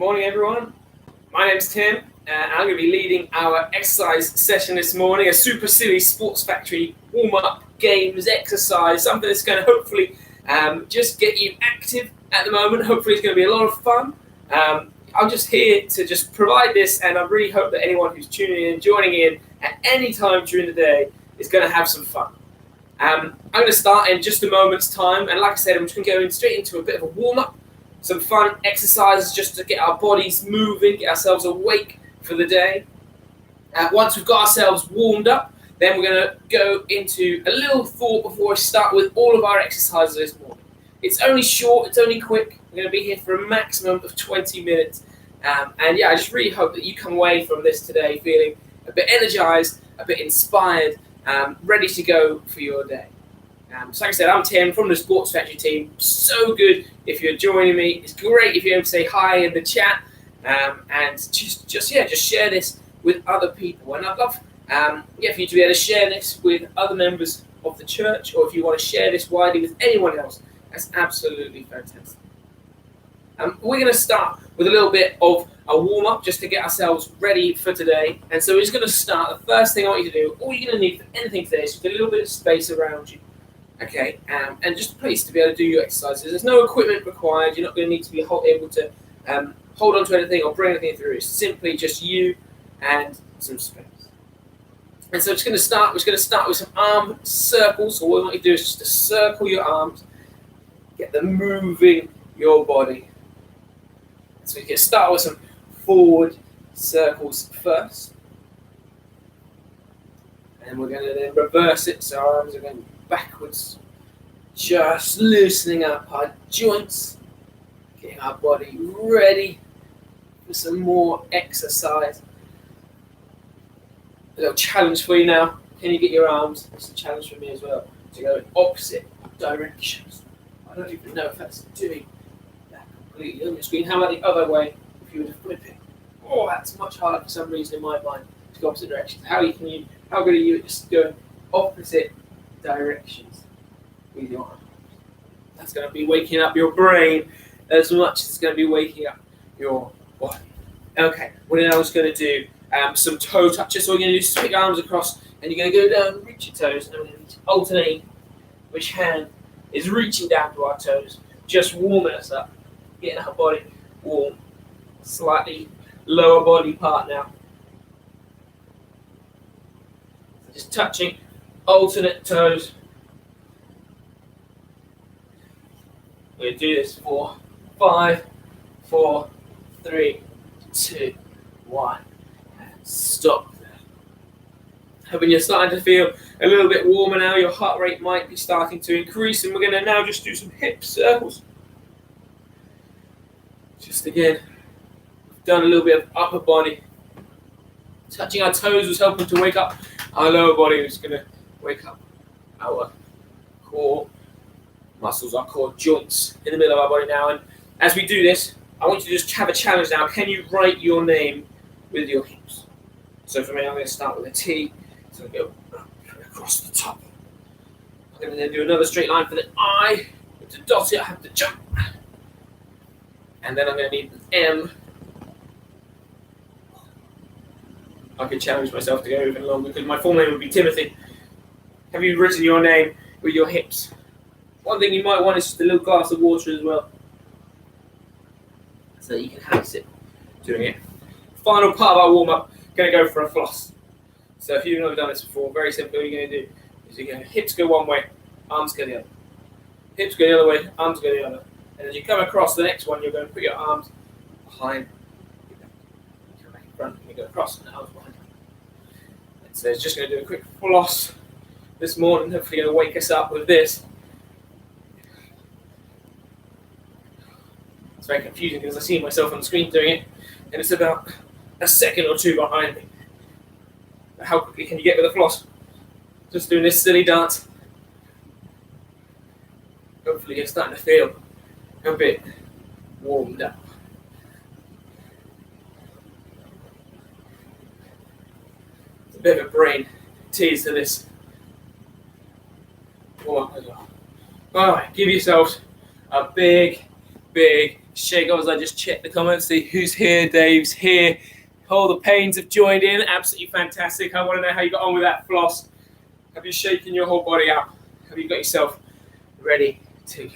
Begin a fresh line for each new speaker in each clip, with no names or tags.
Morning, everyone. My name's Tim, and I'm going to be leading our exercise session this morning. A super silly Sports Factory warm-up games exercise, something that's going to hopefully just get you active at the moment. Hopefully, it's going to be a lot of fun. I'm just here to just provide this, and I really hope that anyone who's tuning in, joining in at any time during the day is going to have some fun. I'm going to start in just a moment's time, and like I said, I'm just going to go straight into a bit of a warm-up. Some fun exercises just to get our bodies moving, get ourselves awake for the day. Once we've got ourselves warmed up, then we're going to go into a little thought before we start with all of our exercises this morning. It's only short, it's only quick. We're going to be here for a maximum of 20 minutes. I just really hope that you come away from this today feeling a bit energized, a bit inspired, ready to go for your day. So like I said, I'm Tim from the Sports Factory team. So good if you're joining me. It's great if you're able to say hi in the chat and just share this with other people. And I'd love for you to be able to share this with other members of the church, or if you want to share this widely with anyone else, that's absolutely fantastic. We're going to start with a little bit of a warm-up just to get ourselves ready for today. And so we're just going to start. The first thing I want you to do, all you're going to need for anything today is just a little bit of space around you. Okay, and just a place to be able to do your exercises. There's no equipment required. You're not going to need to be able to hold on to anything or bring anything through. It's simply just you and some space. And so we're just going to start with some arm circles. So what I want you to do is just to circle your arms, get them moving your body. So we can start with some forward circles first. And we're going to then reverse it, so our arms are going backwards, just loosening up our joints, getting our body ready for some more exercise. A little challenge for you now. Can you get your arms? It's a challenge for me as well, to go in opposite directions. I don't even know if that's doing that completely on your screen. How about the other way, if you were to flip it? Oh, that's much harder for some reason in my mind, to go opposite directions. How good are you at just going opposite directions with your arms? That's going to be waking up your brain as much as it's going to be waking up your body. Okay, we're now just going to do some toe touches. So we're going to do swing your arms across, and you're going to go down, reach your toes, and then we're going to alternate which hand is reaching down to our toes, just warming us up, getting our body warm. Slightly lower body part now. Just touching alternate toes. We're going to do this for 5, 4, 3, 2, 1. Stop there. Hoping you're starting to feel a little bit warmer now. Your heart rate might be starting to increase, and we're going to now just do some hip circles. Just again, we've done a little bit of upper body. Touching our toes was helping to wake up our lower body. Is going to wake up our core muscles, our core joints in the middle of our body now. And as we do this, I want you to just have a challenge now. Can you write your name with your hips? So for me, I'm going to start with a T. So I'm going to go across the top. I'm going to then do another straight line for the I. To dot it, I have to jump. And then I'm going to need an M. I could challenge myself to go even longer because my full name would be Timothy. Have you written your name with your hips? One thing you might want is just a little glass of water as well, so that you can have a sip doing it. Final part of our warm-up, going to go for a floss. So if you've never done this before, very simple, what you're going to do is you're going to hips go one way, arms go the other. Hips go the other way, arms go the other. And as you come across the next one, you're going to put your arms behind your back. You come back in front and you go across and the arms behind you. And so it's just going to do a quick floss this morning, hopefully going to wake us up with this. It's very confusing because I see myself on the screen doing it, and it's about a second or two behind me. But how quickly can you get with a floss? Just doing this silly dance. Hopefully you're starting to feel a bit warmed up. It's a bit of a brain tease to this warm up as well. Alright, give yourselves a big big shake off as I just check the comments, see who's here. Dave's here. All the Pains have joined in. Absolutely fantastic. I want to know how you got on with that floss. Have you shaken your whole body out? Have you got yourself ready to go?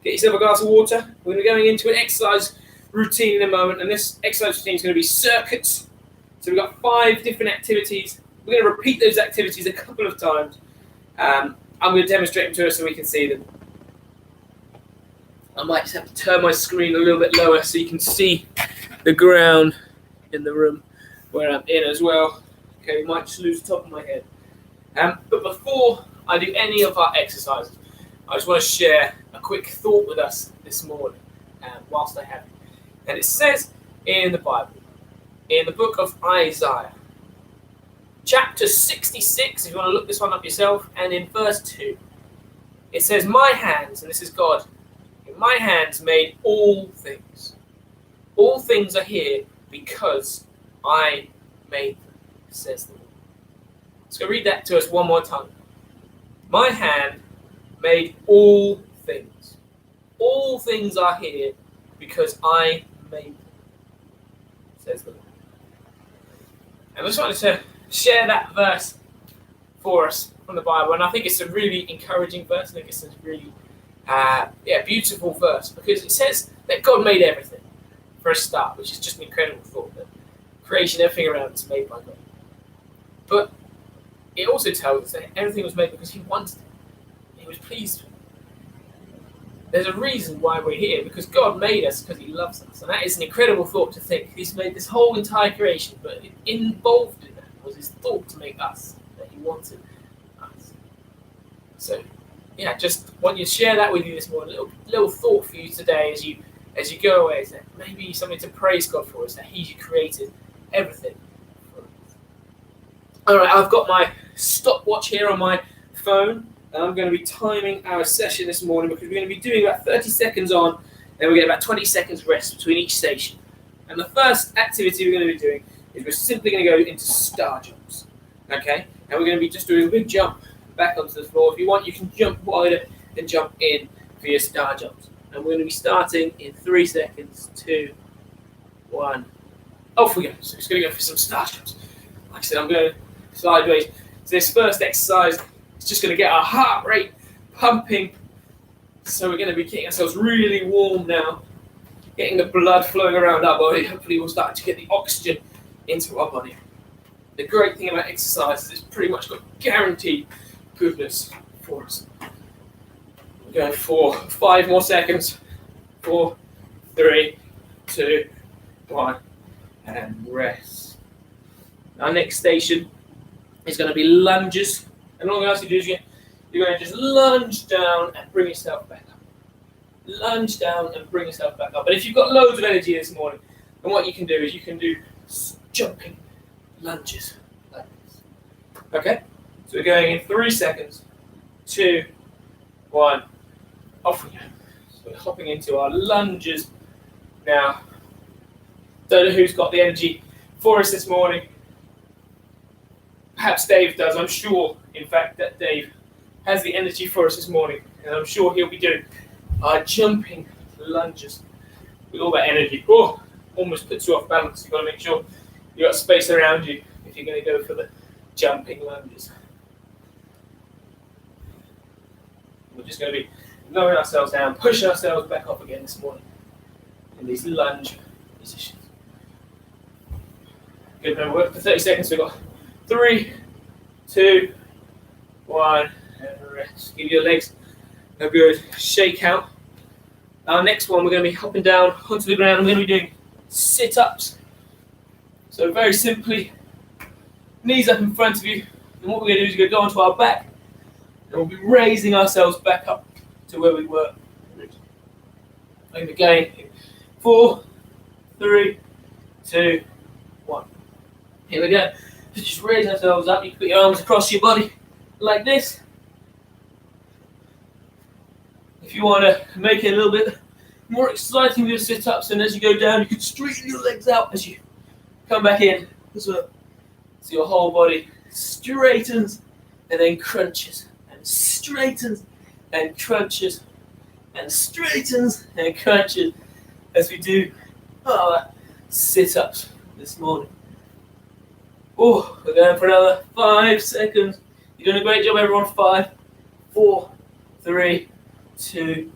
Get yourself a glass of water. We're going to be going into an exercise routine in a moment, and this exercise routine is going to be circuits. So we've got 5 different activities. We're going to repeat those activities a couple of times. I'm going to demonstrate them to us so we can see them. I might just have to turn my screen a little bit lower so you can see the ground in the room where I'm in as well. Okay, we might just lose the top of my head. But before I do any of our exercises, I just want to share a quick thought with us this morning whilst I have it. And it says in the Bible, in the book of Isaiah, chapter 66, if you want to look this one up yourself, and in verse 2, it says, my hands, and this is God, my hands made all things. All things are here because I made them, says the Lord. Let's go read that to us one more time. My hand made all things. All things are here because I made them, says the Lord. And I just wanted to share that verse for us from the Bible, and I think it's a really encouraging verse. I think it's a really beautiful verse, because it says that God made everything for a start, which is just an incredible thought, that creation, everything around us, made by God. But it also tells us that everything was made because He wanted it. He was pleased with it. There's a reason why we're here, because God made us because He loves us, and that is an incredible thought to think. He's made this whole entire creation, but involved in that was His thought to make us, that He wanted us. So, yeah, just want you to share that with you this morning. A little thought for you today as you go away. Is that maybe something to praise God for, is that He created everything for us. All right, I've got my stopwatch here on my phone, and I'm going to be timing our session this morning, because we're going to be doing about 30 seconds on, and we get about 20 seconds rest between each station. And the first activity we're going to be doing is we're simply going to go into star jumps. Okay, and we're going to be just doing a big jump back onto the floor. If you want, you can jump wider and jump in for your star jumps. And we're going to be starting in 3 seconds. 2, 1. Off we go. So it's going to go for some star jumps. Like I said, I'm going sideways. So this first exercise is just going to get our heart rate pumping. So we're going to be getting ourselves really warm now, getting the blood flowing around our body. Hopefully we'll start to get the oxygen into our body. The great thing about exercise is it's pretty much got guaranteed goodness for us. We're going for 5 more seconds. 4, 3, 2, 1, and rest. Our next station is going to be lunges. And all I'm going to ask you to do is you're going to just lunge down and bring yourself back up. Lunge down and bring yourself back up. And if you've got loads of energy this morning, then what you can do is you can do jumping lunges like this. Okay? So we're going in 3 seconds. 2, 1. Off we go. So we're hopping into our lunges now. Don't know who's got the energy for us this morning. Perhaps Dave does. I'm sure, in fact, that Dave has the energy for us this morning. And I'm sure he'll be doing our jumping lunges with all that energy. Oh, almost puts you off balance. You've got to make sure you've got space around you if you're going to go for the jumping lunges. We're just going to be lowering ourselves down, pushing ourselves back up again this morning in these lunge positions. Good, now we'll work for 30 seconds. We've got 3, 2, 1, and rest. Give your legs a good shake out. Our next one, we're going to be hopping down onto the ground. We're going to be doing sit-ups. So very simply, knees up in front of you. And what we're going to do is we're going to go onto our back, and we'll be raising ourselves back up to where we were. And again, 4, 3, 2, 1. Here we go. Just raise ourselves up. You can put your arms across your body like this. If you want to make it a little bit more exciting with your sit-ups, and as you go down, you can straighten your legs out as you come back in as well. So your whole body straightens and then crunches, and straightens and crunches and straightens and crunches as we do our sit-ups this morning. Oh, we're going for another 5 seconds. You're doing a great job, everyone. 5, 4, 3, 2,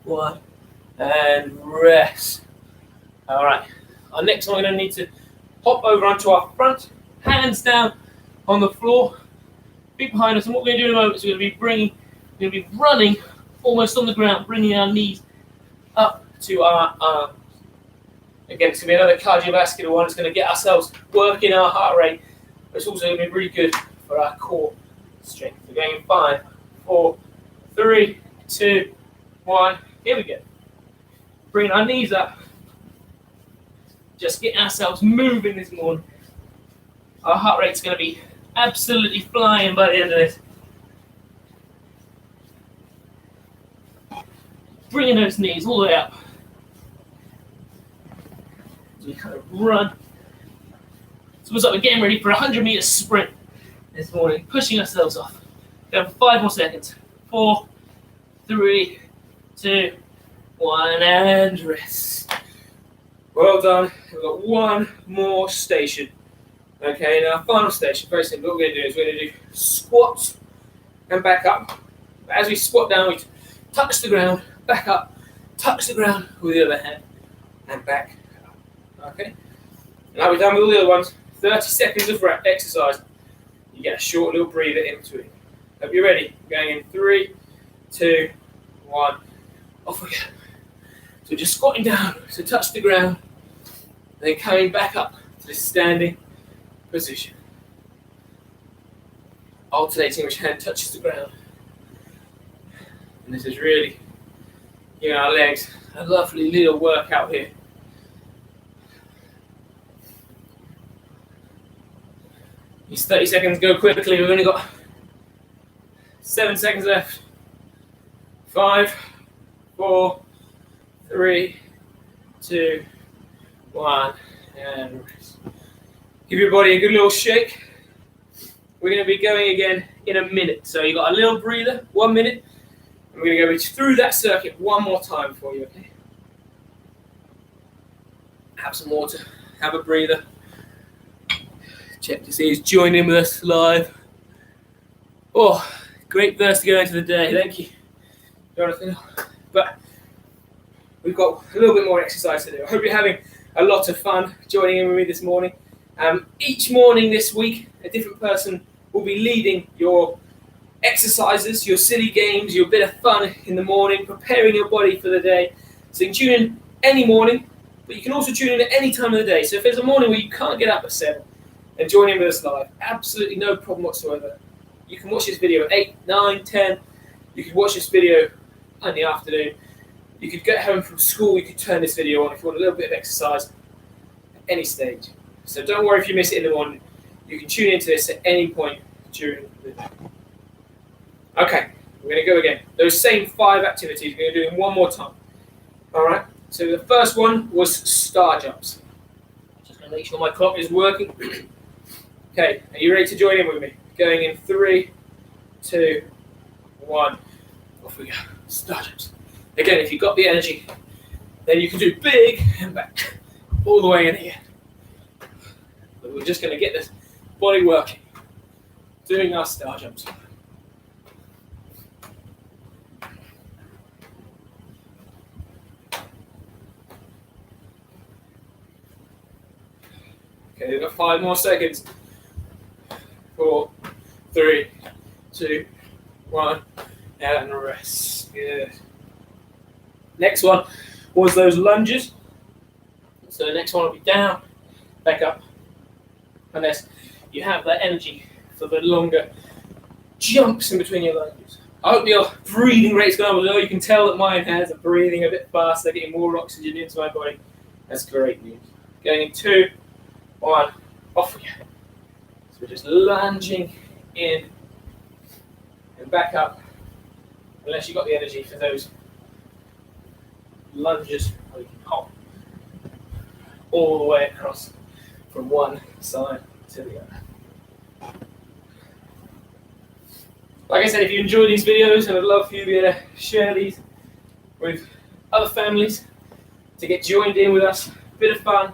1, and rest. All right. Our next one, we're going to need to hop over onto our front, hands down on the floor, feet behind us. And what we're going to do in a moment is we're going to be running almost on the ground, bringing our knees up to our arms. Again, it's going to be another cardiovascular one. It's going to get ourselves working our heart rate, but it's also going to be really good for our core strength. We're going in 5, 4, 3, 2, 1. Here we go. Bringing our knees up. Just getting ourselves moving this morning. Our heart rate's going to be absolutely flying by the end of this. Bringing those knees all the way up. So we kind of run. So it's like we're getting ready for a 100-meter sprint this morning, pushing ourselves off. Go for 5 more seconds. 4, 3, 2, 1, and rest. Well done. We've got one more station. Okay, now final station, very simple. What we're going to do is we're going to do squats and back up. But as we squat down, we touch the ground, back up, touch the ground with the other hand, and back up. Okay? Now we're done with all the other ones. 30 seconds of exercise. You get a short little breather in between. Hope you're ready. Going in 3, 2, 1. Off we go. So just squatting down to touch the ground, then coming back up to the standing position. Alternating which hand touches the ground. And this is really giving our legs a lovely little workout here. These 30 seconds go quickly. We've only got 7 seconds left. 5, 4, 3, 2, 1, and rest. Give your body a good little shake. We're going to be going again in a minute. So you've got a little breather, 1 minute. And we're going to go through that circuit one more time for you, okay? Have some water, have a breather. Check to see who's joined in with us live. Oh, great burst to go into the day. Thank you, Jonathan. But we've got a little bit more exercise to do. I hope you're having a lot of fun joining in with me this morning. Each morning this week, a different person will be leading your exercises, your silly games, your bit of fun in the morning, preparing your body for the day. So you can tune in any morning, but you can also tune in at any time of the day. So if there's a morning where you can't get up at 7 and join in with us live, absolutely no problem whatsoever. You can watch this video at 8, 9, 10. You can watch this video in the afternoon. You could get home from school, you could turn this video on if you want a little bit of exercise at any stage. So don't worry if you miss it in the morning. You can tune into this at any point during the day. Okay, we're going to go again. Those same 5 activities, we're going to do them one more time. All right, so the first one was star jumps. Just going to make sure my clock is working. Okay, are you ready to join in with me? Going in 3, 2, 1. Off we go. Star jumps. Again, if you've got the energy, then you can do big and back, all the way in here. But we're just going to get this body working, doing our star jumps. Okay, we've got 5 more seconds. 4, 3, 2, 1, and rest. Good. Next one was those lunges. So the next one will be down, back up, unless you have that energy for the longer jumps in between your lunges. I hope your breathing rate's going up. Although you can tell that mine has. I'm breathing a bit faster, getting more oxygen into my body. That's great news. Going in 2, 1, off we go. So we're just lunging in and back up, unless you've got the energy for those lunges where you can hop all the way across from one side to the other. Like I said, if you enjoy these videos, and I'd love for you to share these with other families to get joined in with us. Bit of fun.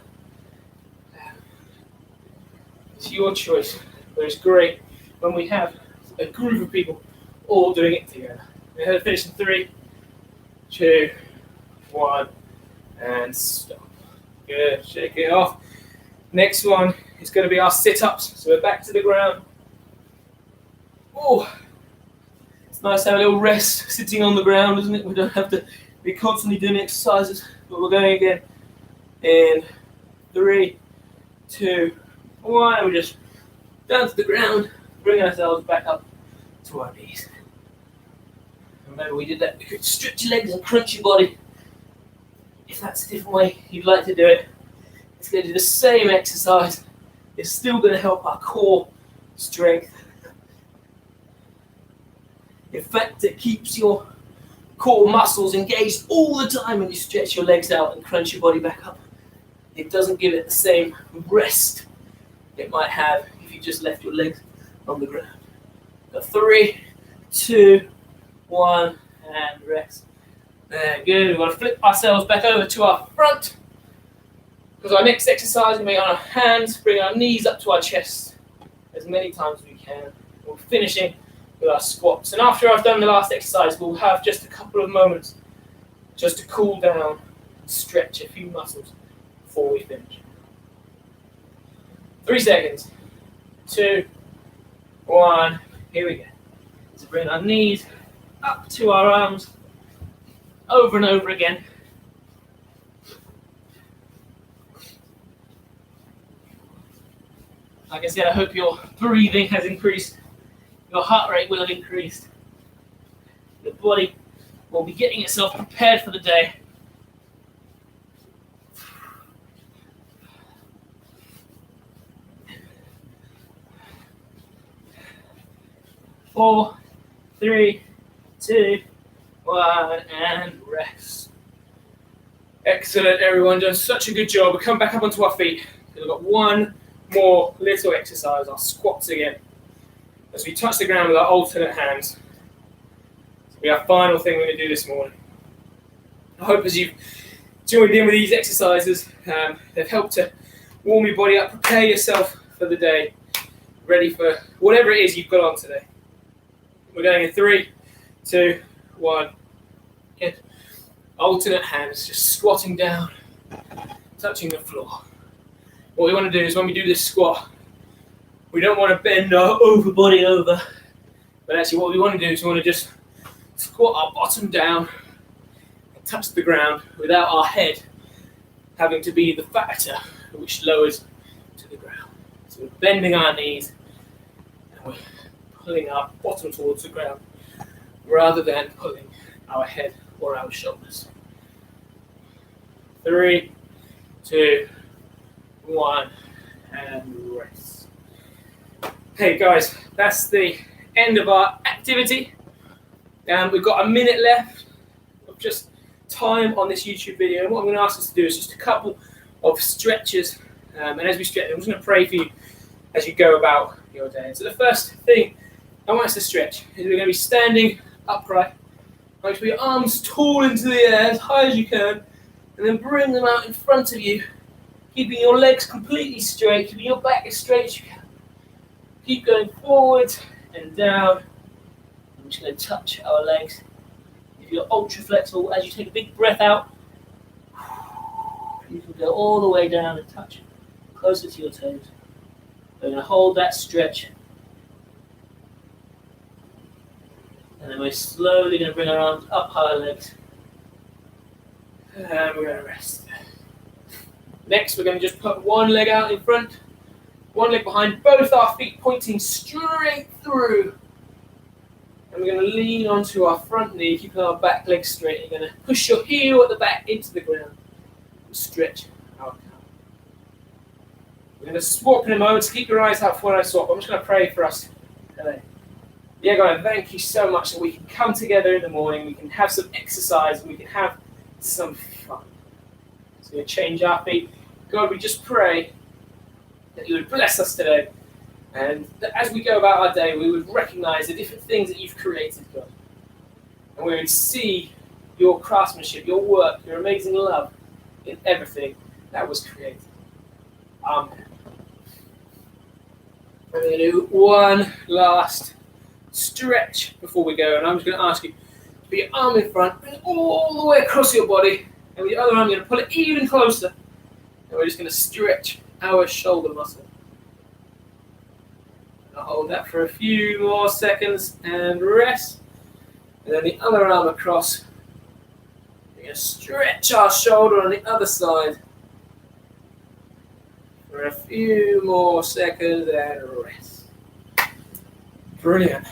It's your choice, but it's great when we have a group of people all doing it together. We're going to finish in 3, 2, 1, and stop. Good, shake it off. Next one is going to be our sit-ups. So we're back to the ground. Oh, it's nice to have a little rest sitting on the ground, isn't it? We don't have to be constantly doing exercises, but we're going again in 3, 2, 1, and we just down to the ground, bring ourselves back up to our knees. Remember, we did that. We could stretch your legs and crunch your body. If that's a different way you'd like to do it, it's going to do the same exercise. It's still going to help our core strength. In fact, it keeps your core muscles engaged all the time when you stretch your legs out and crunch your body back up. It doesn't give it the same rest it might have if you just left your legs on the ground. Got 3, 2, 1, and rest. There, good. We're going to flip ourselves back over to our front. Because our next exercise, we make on our hands, bring our knees up to our chest as many times as we can. We're finishing with our squats. And after I've done the last exercise, we'll have just a couple of moments just to cool down and stretch a few muscles before we finish. 3 seconds. 2, 1. Here we go. So bring our knees up to our arms over and over again. Like I said, I hope your breathing has increased. Your heart rate will have increased. Your body will be getting itself prepared for the day. 4, 3, 2, 1, and rest. Excellent, everyone. Done such a good job. We come back up onto our feet. We've got one more little exercise, our squats again. As we touch the ground with our alternate hands. This will be our final thing we're going to do this morning. I hope as you've joined in with these exercises, they've helped to warm your body up, prepare yourself for the day, ready for whatever it is you've got on today. We're going in 3, 2, 1. Again, alternate hands, just squatting down, touching the floor. What we want to do is when we do this squat, we don't want to bend our over body over, but actually what we want to do is we want to just squat our bottom down and touch the ground without our head having to be the factor which lowers to the ground. So we're bending our knees and we're pulling our bottom towards the ground rather than pulling our head or our shoulders. 3, 2, 1, and rest. Okay guys, that's the end of our activity. We've got a minute left of just time on this YouTube video, and what I'm going to ask us to do is just a couple of stretches, and as we stretch, I'm just going to pray for you as you go about your day. So the first thing I want us to stretch is we're going to be standing upright. I want you to put your arms tall into the air as high as you can, and then bring them out in front of you, keeping your legs completely straight, keeping your back as straight as you can. Keep going forward and down. I'm just going to touch our legs. If you're ultra flexible, as you take a big breath out, you can go all the way down and touch closer to your toes. We're going to hold that stretch. And then we're slowly going to bring our arms up our legs. And we're going to rest. Next, we're going to just put one leg out in front, one leg behind, both our feet pointing straight through. And we're going to lean onto our front knee, keeping our back leg straight. You're going to push your heel at the back into the ground and stretch our calf. We're going to swap in a moment, so keep your eyes out for when I swap. I'm just going to pray for us today. Yeah, God, thank you so much that we can come together in the morning, we can have some exercise, and we can have some fun. So we're going to change our feet. God, we just pray that you would bless us today, and that as we go about our day, we would recognize the different things that you've created, God. And we would see your craftsmanship, your work, your amazing love in everything that was created. Amen. I'm going to do one last stretch before we go, and I'm just going to ask you to put your arm in front, bring it all the way across your body, and with your other arm, I'm going to pull it even closer, and we're just going to stretch our shoulder muscle. I'll hold that for a few more seconds and rest, and then the other arm across. We're going to stretch our shoulder on the other side for a few more seconds and rest. Brilliant.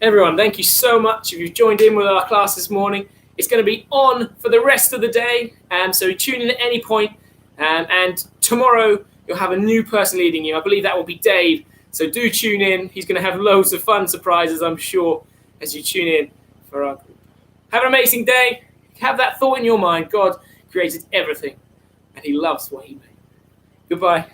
Everyone, thank you so much if you've joined in with our class this morning. It's going to be on for the rest of the day, so tune in at any point. And tomorrow, you'll have a new person leading you. I believe that will be Dave. So do tune in. He's going to have loads of fun surprises, I'm sure, as you tune in for our group. Have an amazing day. Have that thought in your mind. God created everything, and he loves what he made. Goodbye.